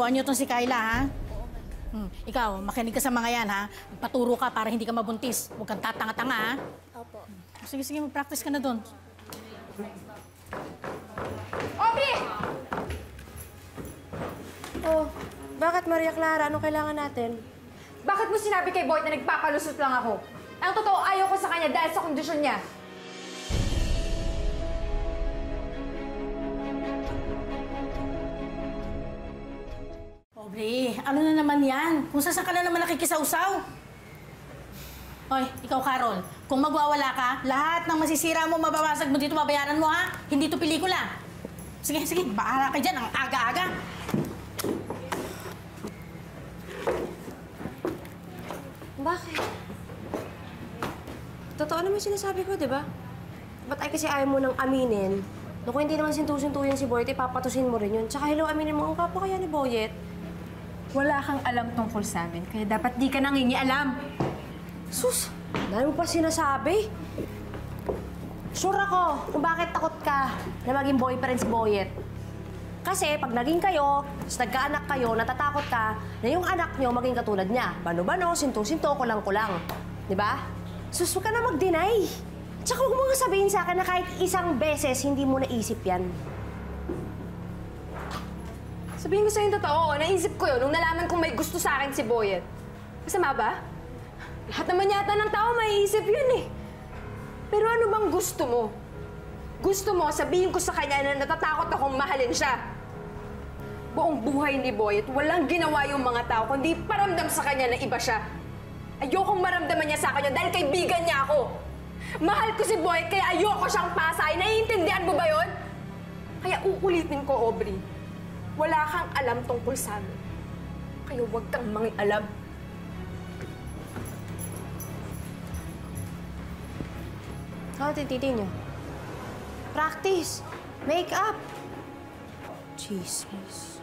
turuan niyo tong si Kyla, ha? Ikaw, makinig ka sa mga yan, ha? Paturo ka para hindi ka mabuntis. Huwag kang tatanga-tanga, ha? Opo. Sige, mag-practice ka na doon. Obi! Oh, bakit Maria Clara? Anong kailangan natin? Bakit mo sinabi kay Boyd na nagpapalusot lang ako? Ang totoo, ayaw ko sa kanya dahil sa kondisyon niya. Pobre, ano na naman yan? Kung saan ka na naman nakikisawsaw? Hoy, ikaw, Carol, kung magwawala ka, lahat ng masisira mo, mababasag mo dito, babayaran mo, ha? Hindi to pelikula. Sige, bahala ka dyan, ang aga-aga. Bakit? Totoo naman sinasabi ko, di ba? Ba't ay kasi ayaw mo nang aminin? Kung hindi naman sintu-sintu yan si Boyet, papatusin mo rin yun. Tsaka hello, aminin mo, ang kapwa kaya ni Boyet. Wala kang alam tungkol sa amin, kaya dapat di ka nangingialam. Sus, dahil mo pa sinasabi. Sure ako kung bakit takot ka na maging boyfriend si Boyet. Kasi pag naging kayo, tapos nagkaanak kayo, natatakot ka na yung anak nyo maging katulad niya. Bano-bano, sinto-sinto, kulang-kulang. Di ba? Sus, huwag ka na mag-deny. Tsaka huwag mo nga sabihin sa akin na kahit isang beses hindi mo naisip yan. Sabihin ko sa'yo yung totoo, naisip ko yun nung nalaman kong may gusto sa akin si Boyet. Masama ba? Lahat naman yata ng tao may isip yun eh. Pero ano bang gusto mo? Gusto mo sabihin ko sa kanya na natatakot akong mahalin siya. Buong buhay ni Boyet, walang ginawa yung mga tao kundi paramdam sa kanya na iba siya. Ayokong maramdaman niya sa kanya dahil kaibigan niya ako. Mahal ko si Boyet kaya ayoko siyang pasay. Naiintindihan mo ba yun? Kaya uulitin ko, Aubrey. Wala kang alam tungkol sa amin. Kaya huwag kang mangialam. Ano tititi nyo? Practice. Make up. Chismis.